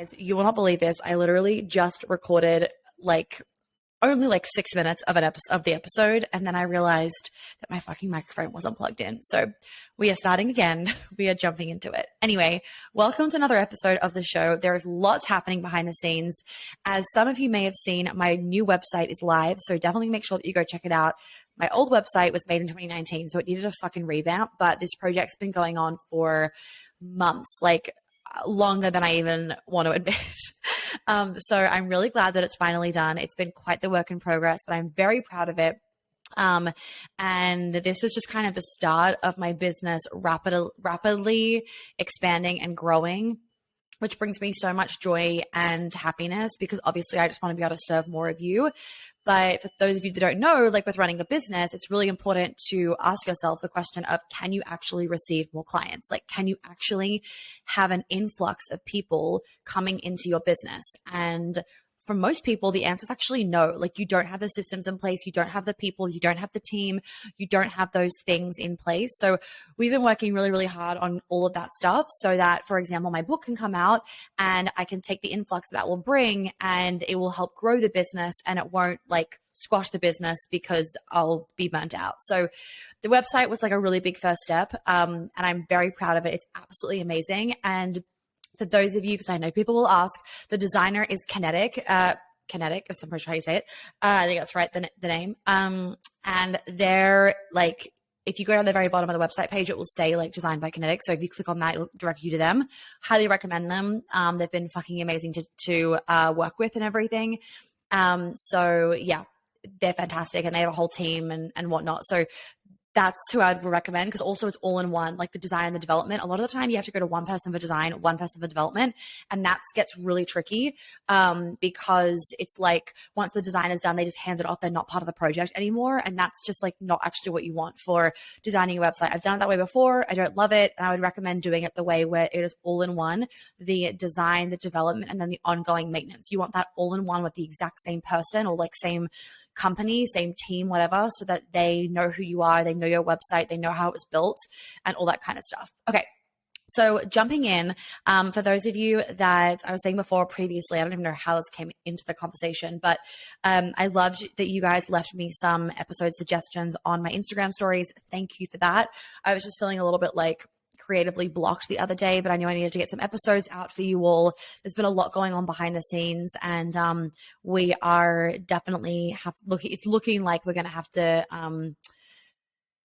Guys, you will not believe this. I literally just recorded only 6 minutes of the episode, and then I realized that my fucking microphone wasn't plugged in. So we are starting again. We are jumping into it. Anyway, welcome to another episode of the show. There is lots happening behind the scenes. As some of you may have seen, my new website is live, so definitely make sure that you go check it out. My old website was made in 2019, so it needed a fucking revamp, but this project's been going on for months, longer than I even want to admit. So I'm really glad that it's finally done. It's been quite the work in progress, but I'm very proud of it. And this is just kind of the start of my business rapidly expanding and growing, which brings me so much joy and happiness because obviously I just want to be able to serve more of you. But for those of you that don't know, with running a business, it's really important to ask yourself the question of, can you actually receive more clients? Can you actually have an influx of people coming into your business? And for most people, the answer is actually no. You don't have the systems in place. You don't have the people. You don't have the team. You don't have those things in place. So we've been working really, really hard on all of that stuff so that, for example, my book can come out and I can take the influx that will bring and it will help grow the business and it won't squash the business because I'll be burnt out. So the website was a really big first step. And I'm very proud of it. It's absolutely amazing. And for those of you, because I know people will ask, the designer is Kinetic. Kinetic is pretty sure how you say it. I think that's right, the name. And they're if you go down the very bottom of the website page, it will say designed by Kinetic. So if you click on that, it'll direct you to them. Highly recommend them. They've been fucking amazing to work with and everything. So yeah, they're fantastic and they have a whole team and whatnot. So that's who I would recommend because also it's all in one, the design and the development. A lot of the time you have to go to one person for design, one person for development. And that gets really tricky because it's once the design is done, they just hand it off. They're not part of the project anymore. And that's just not actually what you want for designing a website. I've done it that way before. I don't love it. And I would recommend doing it the way where it is all in one, the design, the development, and then the ongoing maintenance. You want that all in one with the exact same person or same company, same team, whatever, so that they know who you are, they know your website, they know how it was built and all that kind of stuff. Okay. So jumping in, for those of you that I was saying before previously, I don't even know how this came into the conversation, but I loved that you guys left me some episode suggestions on my Instagram stories. Thank you for that. I was just feeling a little bit creatively blocked the other day, but I knew I needed to get some episodes out for you all. There's been a lot going on behind the scenes and we are definitely it's looking like we're going to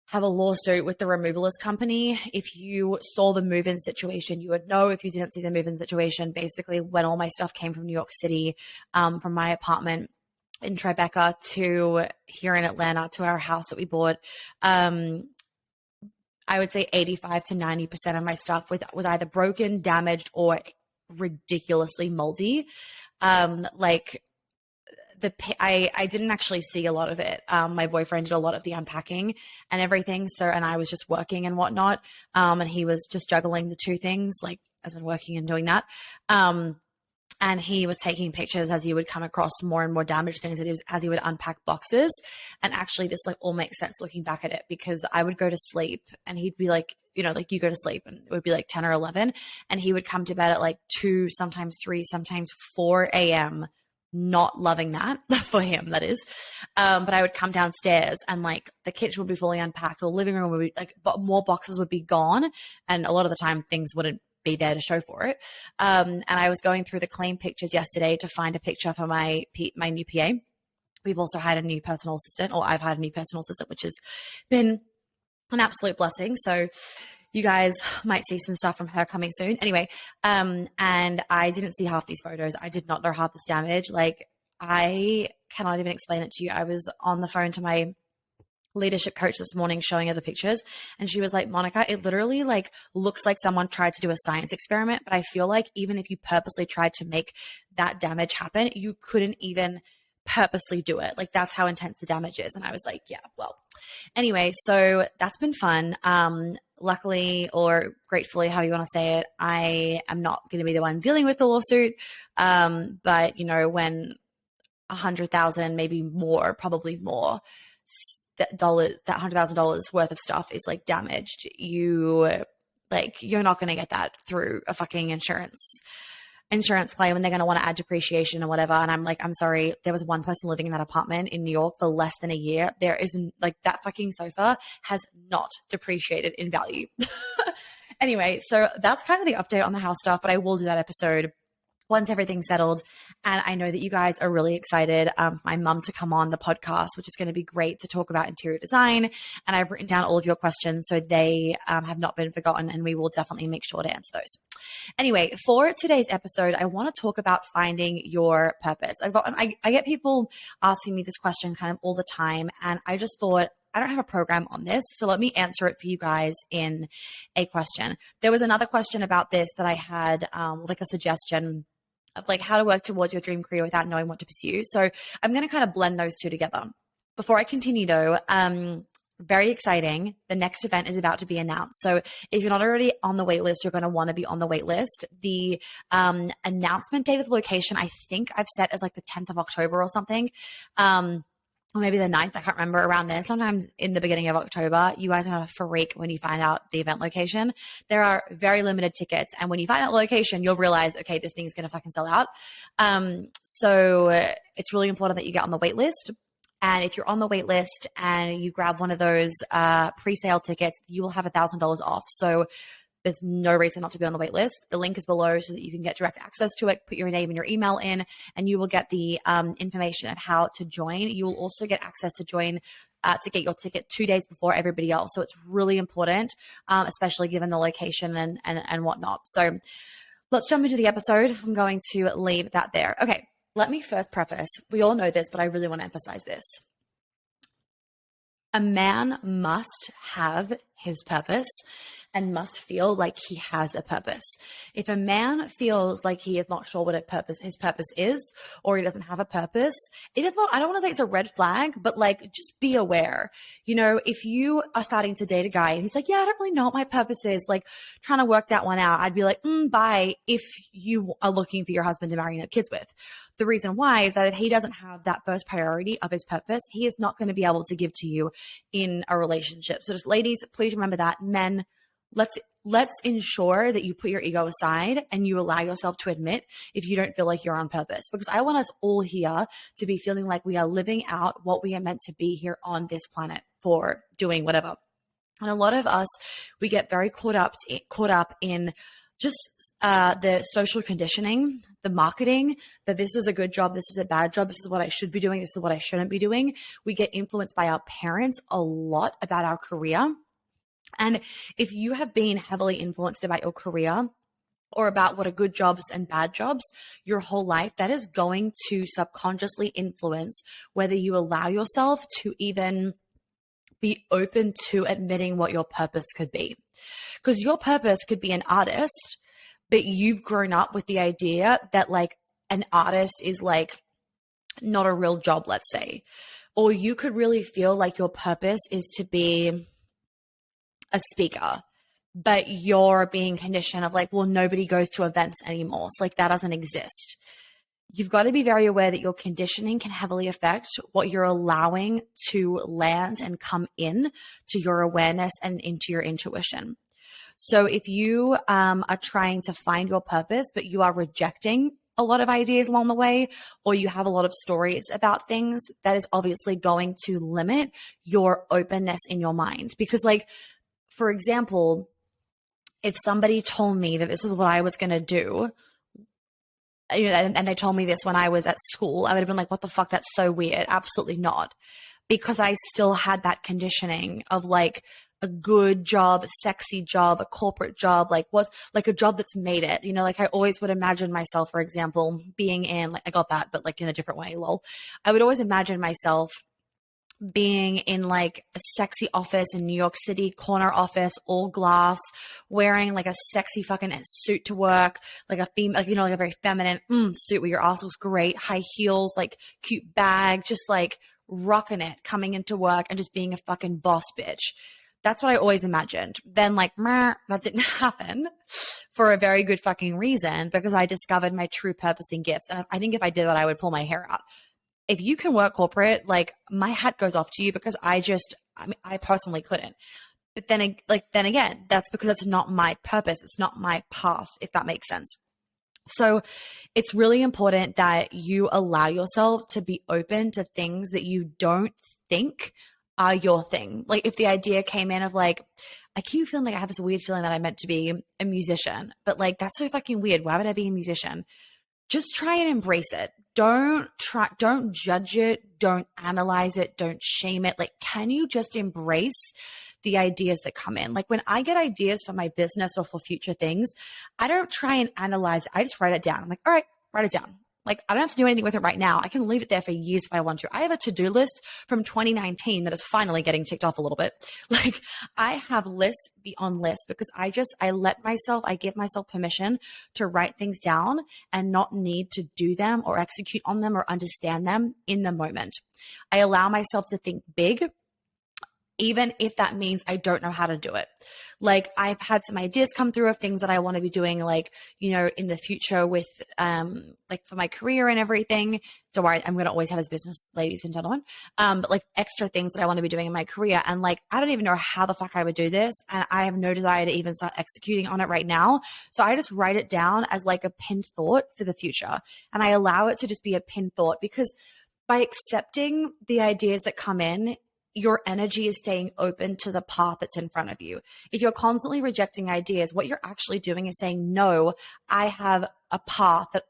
have a lawsuit with the removalist company. If you saw the move-in situation, you would know. If you didn't see the move-in situation, basically when all my stuff came from New York City, from my apartment in Tribeca to here in Atlanta to our house that we bought, I would say 85 to 90% of my stuff was either broken, damaged, or ridiculously moldy. I didn't actually see a lot of it. My boyfriend did a lot of the unpacking and everything. And I was just working and whatnot. And he was just juggling the two things, as in working and doing that. And he was taking pictures as he would come across more and more damaged things as he would unpack boxes. And actually this all makes sense looking back at it because I would go to sleep and he'd be you go to sleep and it would be 10 or 11 and he would come to bed at 2, sometimes 3, sometimes 4 a.m. Not loving that for him, that is. But I would come downstairs and the kitchen would be fully unpacked. The living room would be more boxes would be gone. And a lot of the time things wouldn't be there to show for it. And I was going through the claim pictures yesterday to find a picture for my new PA. We've also had a new personal assistant, or I've had a new personal assistant, which has been an absolute blessing. So you guys might see some stuff from her coming soon. Anyway, and I didn't see half these photos. I did not know half this damage. I cannot even explain it to you. I was on the phone to my leadership coach this morning showing her the pictures and she was like, Monica, it literally looks like someone tried to do a science experiment, but I feel like even if you purposely tried to make that damage happen, you couldn't even purposely do it. That's how intense the damage is. And I was like, yeah, well, anyway, so that's been fun. Luckily or gratefully, how you want to say it, I am not going to be the one dealing with the lawsuit. But when 100,000, maybe more, probably more, that $100,000 worth of stuff is damaged, you're not going to get that through a fucking insurance insurance claim and they're going to want to add depreciation or whatever. And I'm like, I'm sorry. There was one person living in that apartment in New York for less than a year. There is like that fucking sofa has not depreciated in value. Anyway, so that's kind of the update on the house stuff, but I will do that episode once everything's settled. And I know that you guys are really excited for my mum to come on the podcast, which is going to be great to talk about interior design. And I've written down all of your questions so they have not been forgotten, and we will definitely make sure to answer those. Anyway, for today's episode, I want to talk about finding your purpose. I get people asking me this question kind of all the time, and I just thought, I don't have a program on this, so let me answer it for you guys in a question. There was another question about this that I had, like a suggestion of like how to work towards your dream career without knowing what to pursue. So I'm going to kind of blend those two together. Before I continue though, very exciting. The next event is about to be announced. So if you're not already on the wait list, you're going to want to be on the wait list. The announcement date of the location, I think I've set as like the 10th of October or something. Or maybe the 9th, I can't remember, around there. Sometimes in the beginning of October, you guys are going to freak when you find out the event location. There are very limited tickets. And when you find out the location, you'll realize, okay, this thing's going to fucking sell out. So it's really important that you get on the wait list. And if you're on the wait list and you grab one of those pre-sale tickets, you will have $1,000 off. So there's no reason not to be on the wait list. The link is below so that you can get direct access to it. Put your name and your email in, and you will get the information of how to join. You will also get access to join to get your ticket 2 days before everybody else. So it's really important, especially given the location and whatnot. So let's jump into the episode. I'm going to leave that there. Okay, let me first preface. We all know this, but I really want to emphasize this. A man must have his purpose and must feel like he has a purpose. If a man feels like he is not sure what his purpose is, or he doesn't have a purpose, it is not, I don't want to say it's a red flag, but like, just be aware. You know, if you are starting to date a guy and he's like, yeah, I don't really know what my purpose is, like trying to work that one out, I'd be like, bye, if you are looking for your husband to marry and have kids with. The reason why is that if he doesn't have that first priority of his purpose, he is not going to be able to give to you in a relationship. So just ladies, please remember that. Men, let's ensure that you put your ego aside and you allow yourself to admit if you don't feel like you're on purpose, because I want us all here to be feeling like we are living out what we are meant to be here on this planet for, doing whatever. And a lot of us, we get very caught up in just the social conditioning, the marketing, that this is a good job, this is a bad job, this is what I should be doing, this is what I shouldn't be doing. We get influenced by our parents a lot about our career. And if you have been heavily influenced about your career or about what are good jobs and bad jobs your whole life, that is going to subconsciously influence whether you allow yourself to even be open to admitting what your purpose could be. Because your purpose could be an artist, but you've grown up with the idea that like an artist is like not a real job, let's say. Or you could really feel like your purpose is to be a speaker, but you're being conditioned of like, well, nobody goes to events anymore. So like that doesn't exist. You've got to be very aware that your conditioning can heavily affect what you're allowing to land and come in to your awareness and into your intuition. So if you are trying to find your purpose, but you are rejecting a lot of ideas along the way, or you have a lot of stories about things, that is obviously going to limit your openness in your mind. Because like, for example, if somebody told me that this is what I was going to do, you know, and they told me this when I was at school, I would have been like, what the fuck? That's so weird. Absolutely not. Because I still had that conditioning of like a good job, a sexy job, a corporate job, like what's like a job that's made it, you know, like I always would imagine myself, for example, being in, like I got that, but like in a different way, lol. I would always imagine myself being in like a sexy office in New York City, corner office, all glass, wearing like a sexy fucking suit to work, like a female, like, you know, like a very feminine suit where your ass was great, high heels, like cute bag, just like rocking it, coming into work and just being a fucking boss bitch. That's what I always imagined. Then like, that didn't happen for a very good fucking reason, because I discovered my true purpose and gifts. And I think if I did that, I would pull my hair out. If you can work corporate, like my hat goes off to you, because I personally couldn't. But then again, that's because it's not my purpose. It's not my path, if that makes sense. So it's really important that you allow yourself to be open to things that you don't think are your thing. Like if the idea came in of like, I keep feeling like I have this weird feeling that I'm meant to be a musician, but like that's so fucking weird. Why would I be a musician? Just try and embrace it. Don't judge it. Don't analyze it. Don't shame it. Like, can you just embrace the ideas that come in? Like when I get ideas for my business or for future things, I don't try and analyze it. I just write it down. I'm like, all right, write it down. Like I don't have to do anything with it right now. I can leave it there for years if I want to. I have a to-do list from 2019 that is finally getting ticked off a little bit. Like I have lists beyond lists because I give myself permission to write things down and not need to do them or execute on them or understand them in the moment. I allow myself to think big, even if that means I don't know how to do it. Like I've had some ideas come through of things that I want to be doing, like, you know, in the future with, like for my career and everything. Don't worry, I'm going to always have his business, ladies and gentlemen. But like extra things that I want to be doing in my career. And like, I don't even know how the fuck I would do this. And I have no desire to even start executing on it right now. So I just write it down as like a pinned thought for the future. And I allow it to just be a pinned thought because by accepting the ideas that come in, your energy is staying open to the path that's in front of you. If you're constantly rejecting ideas, what you're actually doing is saying, no, I have a path that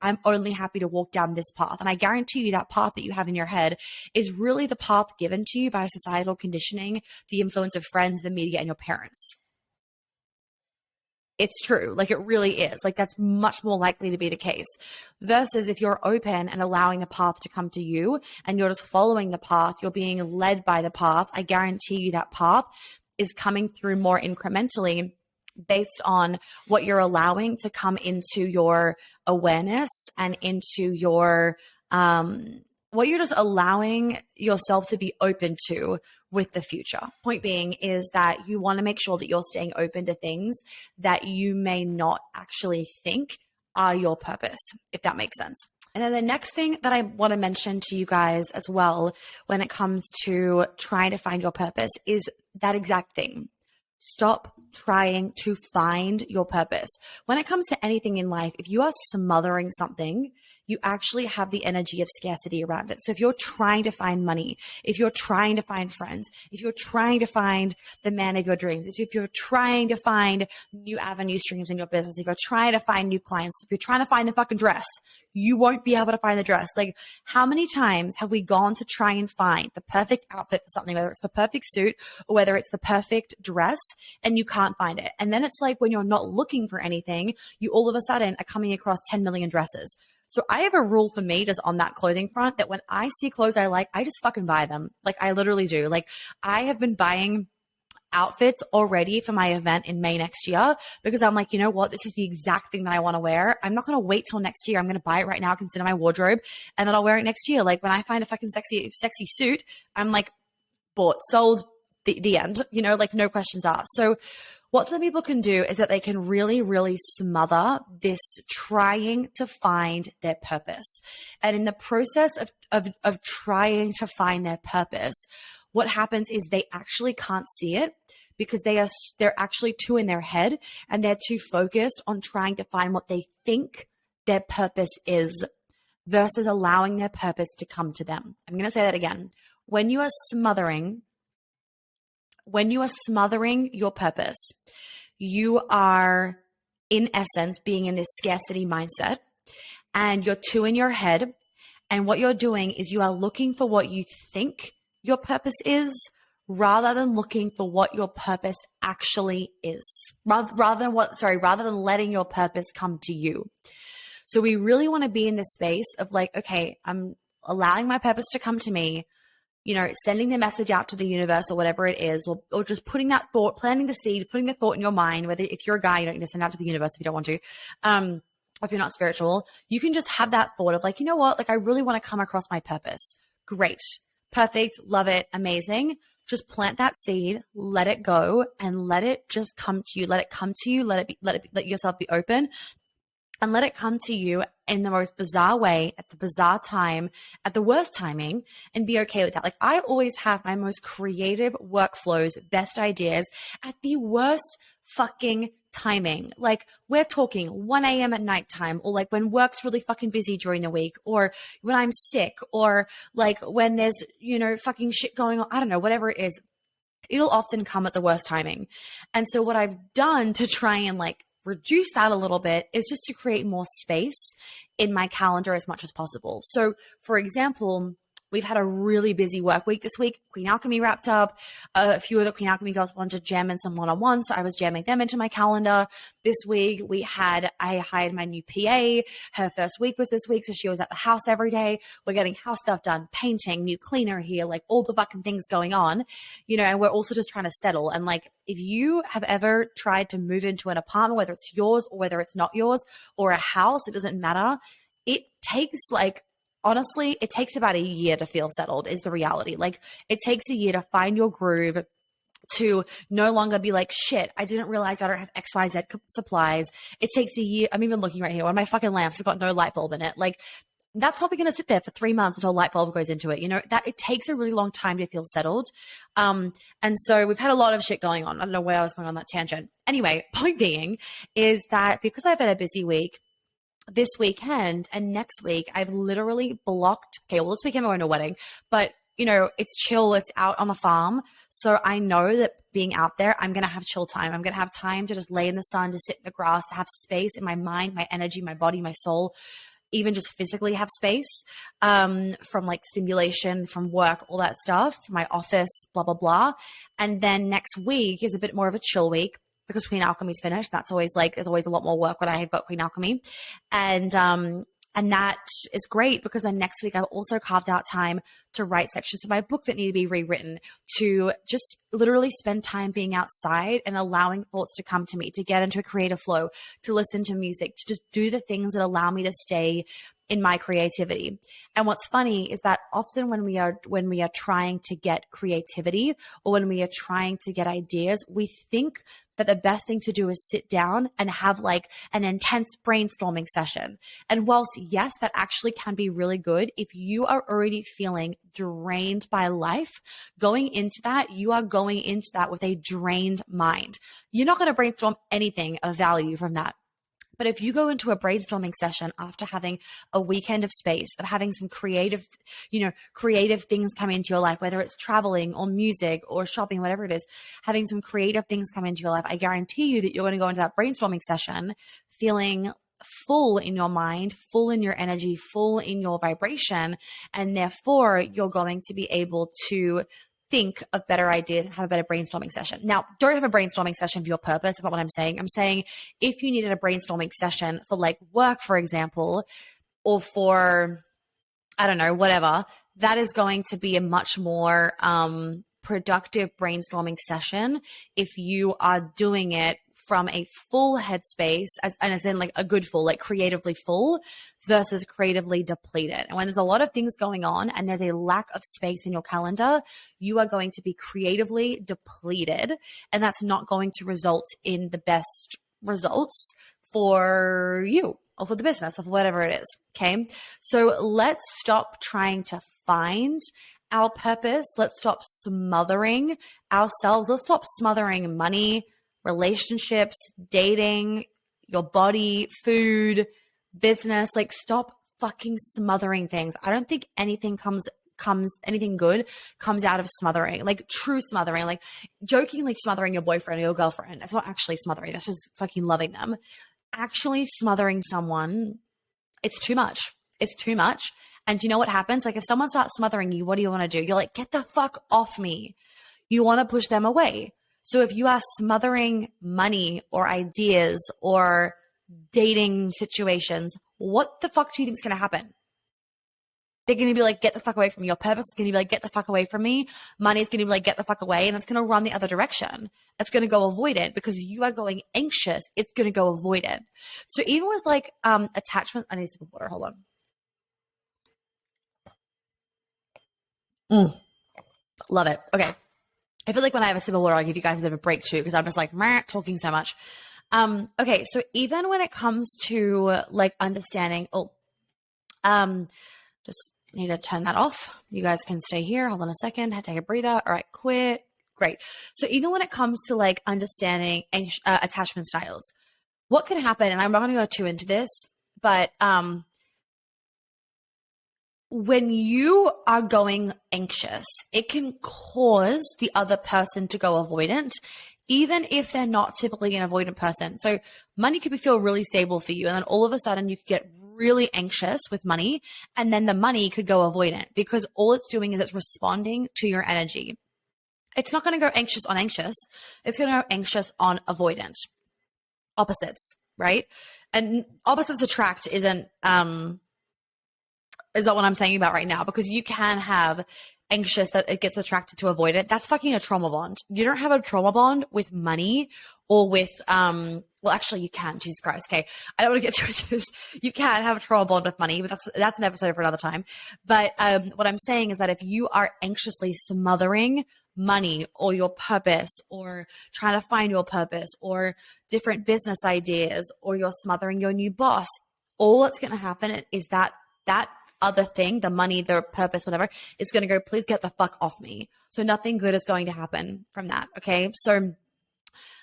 I'm only happy to walk down this path. And I guarantee you that path that you have in your head is really the path given to you by societal conditioning, the influence of friends, the media, and your parents. It's true. Like it really is. Like that's much more likely to be the case versus if you're open and allowing the path to come to you and you're just following the path, you're being led by the path. I guarantee you that path is coming through more incrementally based on what you're allowing to come into your awareness and into your, what you're just allowing yourself to be open to with the future. Point being is that you want to make sure that you're staying open to things that you may not actually think are your purpose, if that makes sense. And then the next thing that I want to mention to you guys as well when it comes to trying to find your purpose is that exact thing. Stop trying to find your purpose. When it comes to anything in life, if you are smothering something, you actually have the energy of scarcity around it. So if you're trying to find money, if you're trying to find friends, if you're trying to find the man of your dreams, if you're trying to find new avenue streams in your business, if you're trying to find new clients, if you're trying to find the fucking dress, you won't be able to find the dress. Like how many times have we gone to try and find the perfect outfit for something, whether it's the perfect suit or whether it's the perfect dress, and you can't find it. And then it's like when you're not looking for anything, you all of a sudden are coming across 10 million dresses. So I have a rule for me just on that clothing front that when I see clothes I like, I just fucking buy them. Like I literally do. Like I have been buying outfits already for my event in May next year because I'm like, you know what? This is the exact thing that I want to wear. I'm not going to wait till next year. I'm going to buy it right now, consider my wardrobe, and then I'll wear it next year. Like when I find a fucking sexy suit, I'm like, bought, sold, the end, you know, like no questions asked. So what some people can do is that they can really, really smother this trying to find their purpose. And in the process of trying to find their purpose, what happens is they actually can't see it because they're actually too in their head and they're too focused on trying to find what they think their purpose is versus allowing their purpose to come to them. I'm going to say that again. When you are smothering your purpose, you are in essence being in this scarcity mindset and you're too in your head. And what you're doing is you are looking for what you think your purpose is rather than looking for what your purpose actually is. Rather than letting your purpose come to you. So we really want to be in this space of like, okay, I'm allowing my purpose to come to me, you know, sending the message out to the universe or whatever it is, or just putting that thought, planting the seed, putting the thought in your mind, whether if you're a guy, you don't need to send out to the universe if you don't want to. If you're not spiritual, you can just have that thought of like, you know what, like I really want to come across my purpose. Great. Perfect. Love it. Amazing. Just plant that seed, let it go and let it just come to you. Let it come to you. Let yourself be open and let it come to you in the most bizarre way, at the bizarre time, at the worst timing, and be okay with that. Like I always have my most creative workflows, best ideas at the worst fucking timing. Like we're talking 1 a.m. at nighttime, or like when work's really fucking busy during the week, or when I'm sick, or like when there's, fucking shit going on. I don't know, whatever it is, it'll often come at the worst timing. And so what I've done to try and like reduce that a little bit is just to create more space in my calendar as much as possible. So for example, we've had a really busy work week this week. Queen Alchemy wrapped up. A few of the Queen Alchemy girls wanted to jam in some one-on-ones, so I was jamming them into my calendar. This week, I hired my new PA. Her first week was this week, so she was at the house every day. We're getting house stuff done, painting, new cleaner here, like all the fucking things going on, and we're also just trying to settle. And like, if you have ever tried to move into an apartment, whether it's yours or whether it's not yours, or a house, it doesn't matter. It takes honestly, it takes about a year to feel settled is the reality. Like it takes a year to find your groove, to no longer be like, shit, I didn't realize I don't have XYZ supplies. It takes a year. I'm even looking right here. One of my fucking lamps has got no light bulb in it. Like that's probably going to sit there for 3 months until a light bulb goes into it. That it takes a really long time to feel settled. And so we've had a lot of shit going on. I don't know where I was going on that tangent. Anyway, point being is that because I've had a busy week, this weekend and next week, I've literally blocked, okay, well, this weekend we're going to a wedding, but it's chill. It's out on the farm. So I know that being out there, I'm going to have chill time. I'm going to have time to just lay in the sun, to sit in the grass, to have space in my mind, my energy, my body, my soul, even just physically have space from like stimulation, from work, all that stuff, my office, blah, blah, blah. And then next week is a bit more of a chill week, because Queen Alchemy's finished. That's always like, there's always a lot more work when I have got Queen Alchemy. And that is great, because then next week I've also carved out time to write sections of my book that need to be rewritten, to just literally spend time being outside and allowing thoughts to come to me, to get into a creative flow, to listen to music, to just do the things that allow me to stay in my creativity. And what's funny is that often when we are trying to get creativity, or when we are trying to get ideas, we think that the best thing to do is sit down and have like an intense brainstorming session. And whilst yes, that actually can be really good, if you are already feeling drained by life, going into that, you are going into that with a drained mind. You're not going to brainstorm anything of value from that. But if you go into a brainstorming session after having a weekend of space, of having some creative things come into your life, whether it's traveling or music or shopping, whatever it is, having some creative things come into your life, I guarantee you that you're going to go into that brainstorming session feeling full in your mind, full in your energy, full in your vibration. And therefore, you're going to be able to think of better ideas and have a better brainstorming session. Now, don't have a brainstorming session for your purpose. That's not what I'm saying. I'm saying if you needed a brainstorming session for like work, for example, or for, I don't know, whatever, that is going to be a much more productive brainstorming session if you are doing it from a full headspace, as in like a good full, like creatively full versus creatively depleted. And when there's a lot of things going on and there's a lack of space in your calendar, you are going to be creatively depleted, and that's not going to result in the best results for you or for the business or for whatever it is. Okay. So let's stop trying to find our purpose. Let's stop smothering ourselves. Let's stop smothering money, relationships, dating, your body, food, business. Like stop fucking smothering things. I don't think anything anything good comes out of smothering, like true smothering, like jokingly smothering your boyfriend or your girlfriend. That's not actually smothering. That's just fucking loving them. Actually smothering someone, it's too much. It's too much. And you know what happens? Like if someone starts smothering you, what do you want to do? You're like, get the fuck off me. You want to push them away. So if you are smothering money or ideas or dating situations, what the fuck do you think is going to happen? They're going to be like, get the fuck away from me. Your purpose is going to be like, get the fuck away from me. Money is going to be like, get the fuck away. And it's going to run the other direction. It's going to go avoidant because you are going anxious. It's going to go avoidant. So even with like attachment, I need a sip of water. Hold on. Love it. Okay. I feel like when I have a sip of water, I'll give you guys a bit of a break too, because I'm just like talking so much. Okay, so even when it comes to like understanding, just need to turn that off. You guys can stay here. Hold on a second. Take a breather. All right, quit. Great. So even when it comes to like understanding attachment styles, what can happen, and I'm not going to go too into this, but when you are going anxious, it can cause the other person to go avoidant, even if they're not typically an avoidant person. So money could feel really stable for you, and then all of a sudden you could get really anxious with money, and then the money could go avoidant because all it's doing is it's responding to your energy. It's not going to go anxious on anxious. It's going to go anxious on avoidant. Opposites, right? And opposites attract is not what I'm saying about right now, because you can have anxious that it gets attracted to avoidant. That's fucking a trauma bond. You don't have a trauma bond with money or with, well, actually you can, Jesus Christ. Okay. I don't want to get too into this. You can have a trauma bond with money, but that's an episode for another time. But, what I'm saying is that if you are anxiously smothering money or your purpose or trying to find your purpose or different business ideas, or you're smothering your new boss, all that's going to happen is that other thing, the money, the purpose, whatever, it's going to go, please get the fuck off me. So nothing good is going to happen from that. Okay. So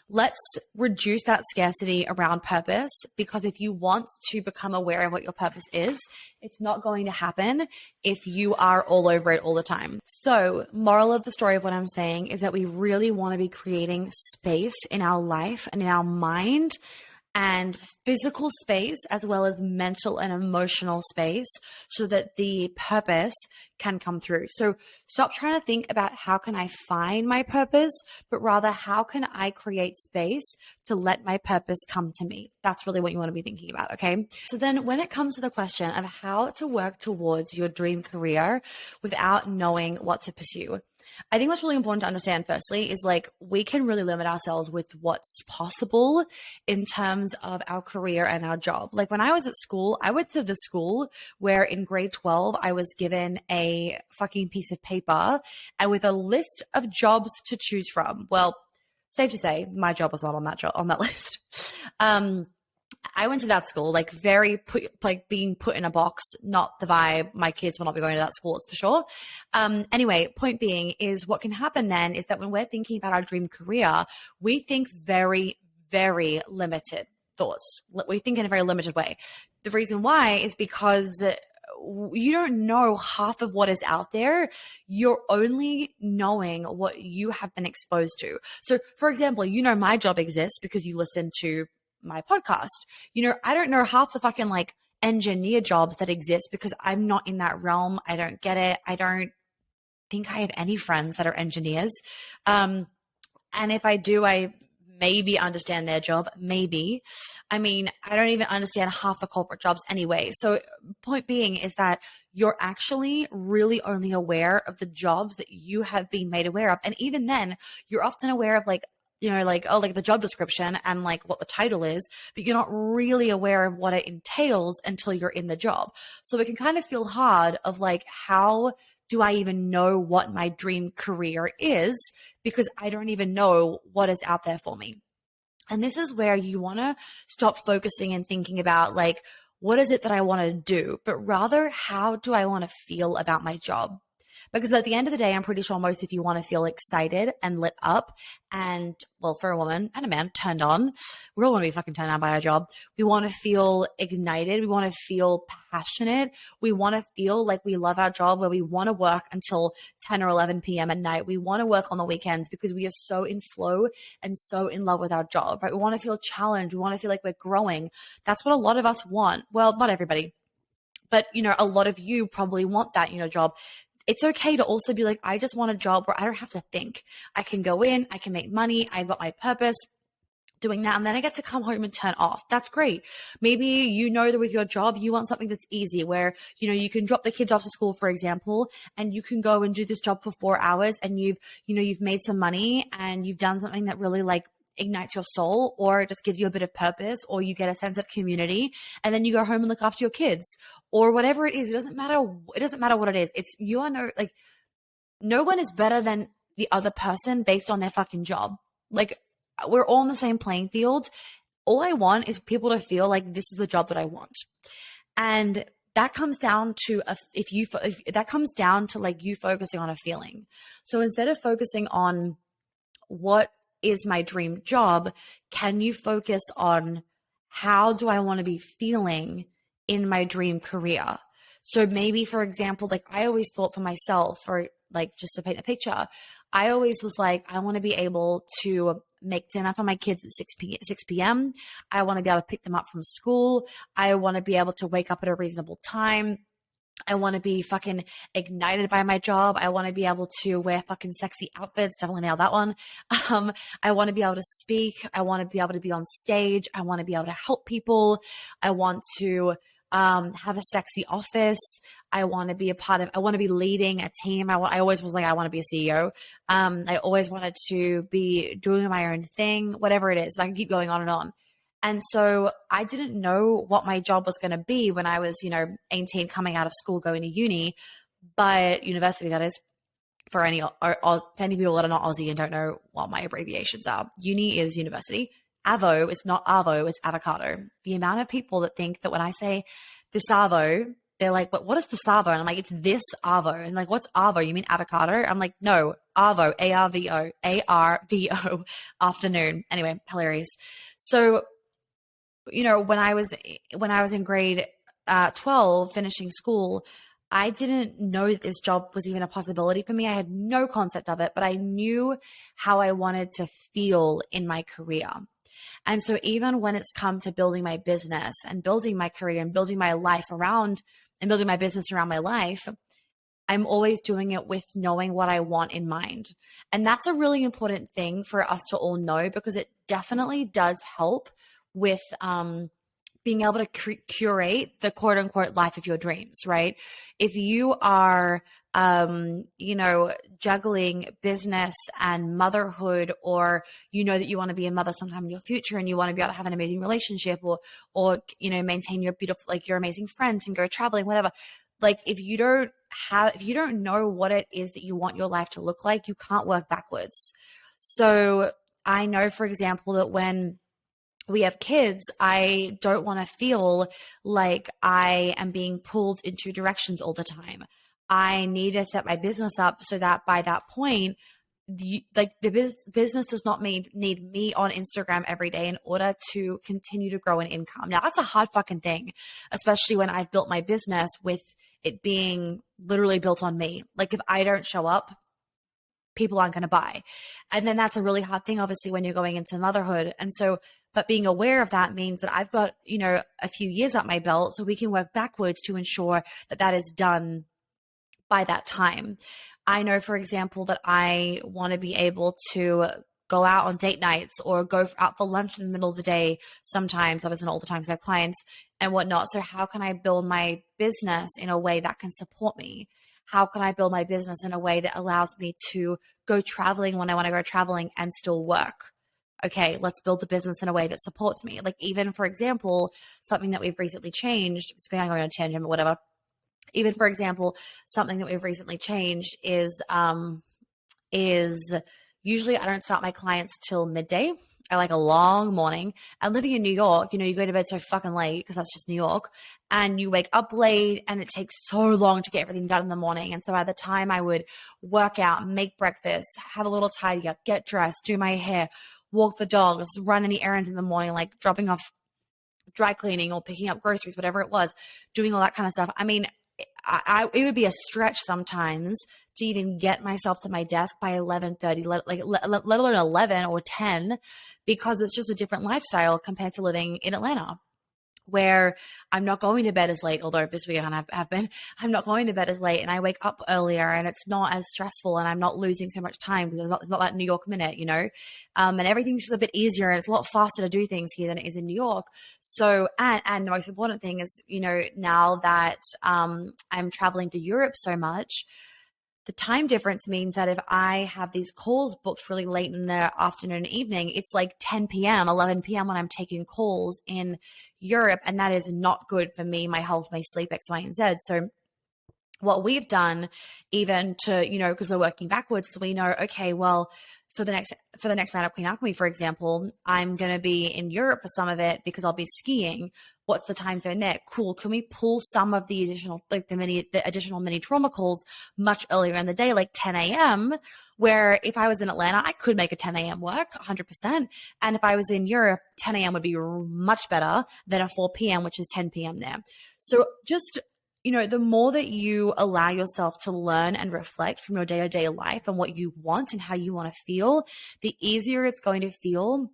let's reduce that scarcity around purpose, because if you want to become aware of what your purpose is, it's not going to happen if you are all over it all the time. So moral of the story of what I'm saying is that we really want to be creating space in our life and in our mind and physical space, as well as mental and emotional space, so that the purpose can come through. So stop trying to think about how can I find my purpose, but rather how can I create space to let my purpose come to me? That's really what you want to be thinking about. Okay. So then when it comes to the question of how to work towards your dream career without knowing what to pursue, I think what's really important to understand firstly is like we can really limit ourselves with what's possible in terms of our career and our job. Like when I was at school, I went to the school where in grade 12, I was given a fucking piece of paper and with a list of jobs to choose from. Well, safe to say, my job was not on that list. I went to that school, like being put in a box, not the vibe. My kids will not be going to that school, it's for sure. Anyway, point being is what can happen then is that when we're thinking about our dream career, we think very, very limited thoughts. We think in a very limited way. The reason why is because you don't know half of what is out there. You're only knowing what you have been exposed to. So for example, my job exists because you listen to my podcast. I don't know half the fucking like engineer jobs that exist because I'm not in that realm. I don't get it. I don't think I have any friends that are engineers. And if I do, I maybe understand their job. Maybe. I mean, I don't even understand half the corporate jobs anyway. So point being is that you're actually really only aware of the jobs that you have been made aware of. And even then you're often aware of like the job description and like what the title is, but you're not really aware of what it entails until you're in the job. So it can kind of feel hard of like, how do I even know what my dream career is? Because I don't even know what is out there for me. And this is where you want to stop focusing and thinking about like, what is it that I want to do? But rather, how do I want to feel about my job? Because at the end of the day, I'm pretty sure most of you want to feel excited and lit up and, well, for a woman and a man, turned on. We all want to be fucking turned on by our job. We want to feel ignited. We want to feel passionate. We want to feel like we love our job, where we want to work until 10 or 11 p.m. at night. We want to work on the weekends because we are so in flow and so in love with our job, right? We want to feel challenged. We want to feel like we're growing. That's what a lot of us want. Well, not everybody, but, a lot of you probably want that, job. It's okay to also be like, I just want a job where I don't have to think. I can go in, I can make money, I've got my purpose doing that, and then I get to come home and turn off. That's great. Maybe that with your job, you want something that's easy where, you can drop the kids off to school, for example, and you can go and do this job for 4 hours and you've made some money and you've done something that really like ignites your soul, or it just gives you a bit of purpose, or you get a sense of community, and then you go home and look after your kids or whatever it is. It doesn't matter. It doesn't matter what it is. It's no one is better than the other person based on their fucking job. Like we're all in the same playing field. All I want is people to feel like this is the job that I want. And that comes down to that comes down to like you focusing on a feeling. So instead of focusing on what is my dream job, can you focus on how do I want to be feeling in my dream career? So maybe, for example, like I always thought for myself, or like just to paint a picture, I always was like, I want to be able to make dinner for my kids at 6 p.m. I want to be able to pick them up from school. I want to be able to wake up at a reasonable time. I want to be fucking ignited by my job. I want to be able to wear fucking sexy outfits. Definitely nailed that one. I want to be able to speak. I want to be able to be on stage. I want to be able to help people. I want to have a sexy office. I want to be I want to be leading a team. I always was like, I want to be a CEO. I always wanted to be doing my own thing, whatever it is. I can keep going on and on. And so I didn't know what my job was going to be when I was, 18, coming out of school, going to uni, but university, that is, for any people that are not Aussie and don't know what my abbreviations are. Uni is university. Avo is not Avo, it's avocado. The amount of people that think that when I say this Avo, they're like, but what is the Savo? And I'm like, it's this Avo. And like, what's Avo? You mean avocado? I'm like, no, Avo, A-R-V-O, A-R-V-O, afternoon. Anyway, hilarious. So, when I was in grade 12, finishing school, I didn't know that this job was even a possibility for me. I had no concept of it, but I knew how I wanted to feel in my career. And so even when it's come to building my business and building my career and building my life around and building my business around my life, I'm always doing it with knowing what I want in mind. And that's a really important thing for us to all know, because it definitely does help with being able to curate the quote unquote life of your dreams, right? If you are, juggling business and motherhood, or that you want to be a mother sometime in your future and you want to be able to have an amazing relationship, or maintain your beautiful, like your amazing friends and go traveling, whatever. Like if you don't know what it is that you want your life to look like, you can't work backwards. So I know, for example, that when we have kids, I don't want to feel like I am being pulled in two directions all the time. I need to set my business up so that by that point, the business does not need me on Instagram every day in order to continue to grow an income. Now, that's a hard fucking thing, especially when I've built my business with it being literally built on me. Like if I don't show up, people aren't going to buy. And then that's a really hard thing, obviously, when you're going into motherhood. And so, but being aware of that means that I've got, a few years up my belt, so we can work backwards to ensure that that is done by that time. I know, for example, that I want to be able to go out on date nights or go out for lunch in the middle of the day sometimes, obviously not all the time because I have clients and whatnot. So how can I build my business in a way that can support me? How can I build my business in a way that allows me to go traveling when I want to go traveling and still work? Okay, let's build the business in a way that supports me. Like even, for example, something that we've recently changed, it's going on a tangent, but whatever. Even, for example, something that we've recently changed is usually I don't start my clients till midday. I like a long morning. And living in New York, you go to bed so fucking late because that's just New York. And you wake up late and it takes so long to get everything done in the morning. And so by the time I would work out, make breakfast, have a little tidy up, get dressed, do my hair, walk the dogs, run any errands in the morning, like dropping off dry cleaning or picking up groceries, whatever it was, doing all that kind of stuff. I mean, it would be a stretch sometimes to even get myself to my desk by 11:30, let alone 11 or 10, because it's just a different lifestyle compared to living in Atlanta, where I'm not going to bed as late, although this weekend have been, I'm not going to bed as late and I wake up earlier and it's not as stressful and I'm not losing so much time because it's not that New York minute, and everything's just a bit easier and it's a lot faster to do things here than it is in New York. So, and the most important thing is, now that I'm traveling to Europe so much, the time difference means that if I have these calls booked really late in the afternoon and evening, it's like 10 p.m., 11 p.m. when I'm taking calls in Europe. And that is not good for me, my health, my sleep, X, Y, and Z. So what we've done, even to, because we're working backwards, so we know, okay, well, for the next round of Queen Alchemy, for example, I'm going to be in Europe for some of it because I'll be skiing. What's the time zone there? Cool. Can we pull some of the additional, like the additional mini trauma calls much earlier in the day, like 10 a.m., where if I was in Atlanta, I could make a 10 a.m. work 100%. And if I was in Europe, 10 a.m. would be much better than a 4 p.m., which is 10 p.m. there. So just, the more that you allow yourself to learn and reflect from your day-to-day life and what you want and how you want to feel, the easier it's going to feel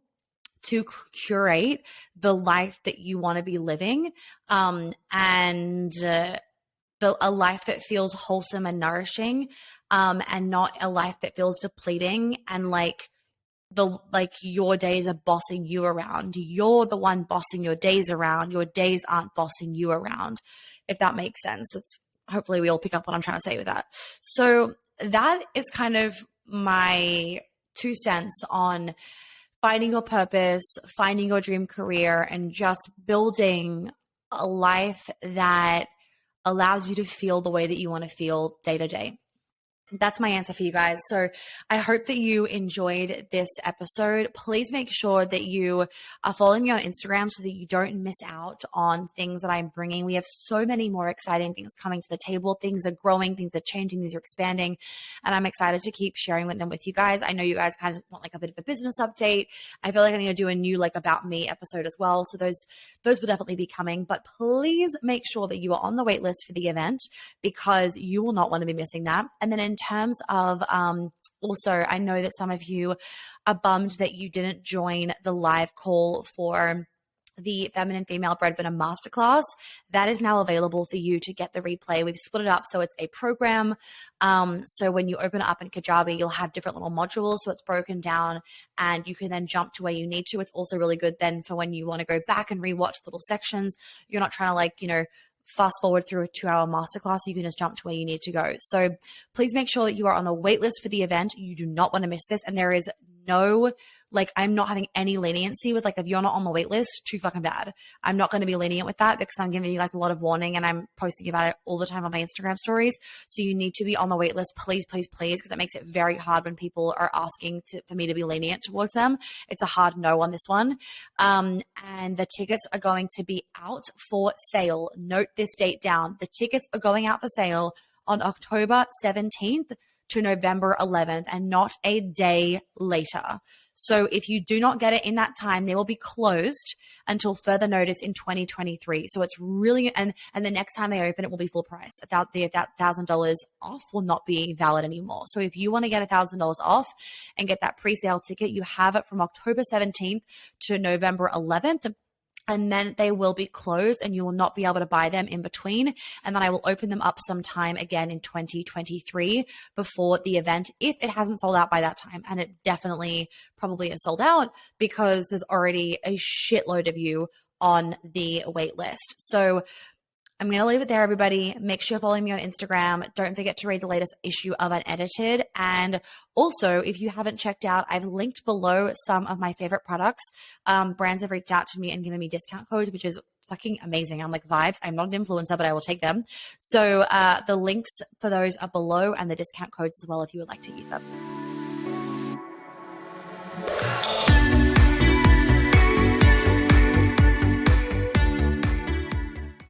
to curate the life that you want to be living, and a life that feels wholesome and nourishing, and not a life that feels depleting and like your days are bossing you around. You're the one bossing your days around. Your days aren't bossing you around, if that makes sense. Hopefully we all pick up what I'm trying to say with that. So that is kind of my 2 cents on finding your purpose, finding your dream career, and just building a life that allows you to feel the way that you want to feel day to day. That's my answer for you guys. So I hope that you enjoyed this episode. Please make sure that you are following me on Instagram so that you don't miss out on things that I'm bringing. We have so many more exciting things coming to the table. Things are growing, things are changing, things are expanding, and I'm excited to keep sharing them with you guys. I know you guys kind of want like a bit of a business update. I feel like I need to do a new like about me episode as well. So those will definitely be coming, but please make sure that you are on the wait list for the event because you will not want to be missing that. And then in terms of also, I know that some of you are bummed that you didn't join the live call for the Feminine Female Breadwinner Masterclass. That is now available for you to get the replay. We've split it up so it's a program. So when you open it up in Kajabi, you'll have different little modules. So it's broken down and you can then jump to where you need to. It's also really good then for when you want to go back and rewatch little sections. You're not trying to fast forward through a 2-hour masterclass. You can just jump to where you need to go. So please make sure that you are on the wait list for the event. You do not want to miss this. And there is no, I'm not having any leniency with if you're not on the wait list, too fucking bad. I'm not going to be lenient with that because I'm giving you guys a lot of warning and I'm posting about it all the time on my Instagram stories. So you need to be on the wait list, please, please, please, because it makes it very hard when people are asking for me to be lenient towards them. It's a hard no on this one. And the tickets are going to be out for sale. Note this date down. The tickets are going out for sale on October 17th to November 11th and not a day later. So if you do not get it in that time, they will be closed until further notice in 2023. So it's really, and the next time they open, it will be full price. That $1,000 off will not be valid anymore. So if you want to get $1,000 off and get that pre-sale ticket, you have it from October 17th to November 11th. And then they will be closed and you will not be able to buy them in between. And then I will open them up sometime again in 2023 before the event, if it hasn't sold out by that time. And it definitely probably is sold out because there's already a shitload of you on the wait list. So I'm going to leave it there, everybody. Make sure you're following me on Instagram. Don't forget to read the latest issue of Unedited. And also, if you haven't checked out, I've linked below some of my favorite products. Brands have reached out to me and given me discount codes, which is fucking amazing. I'm like, vibes. I'm not an influencer, but I will take them. So the links for those are below and the discount codes as well if you would like to use them.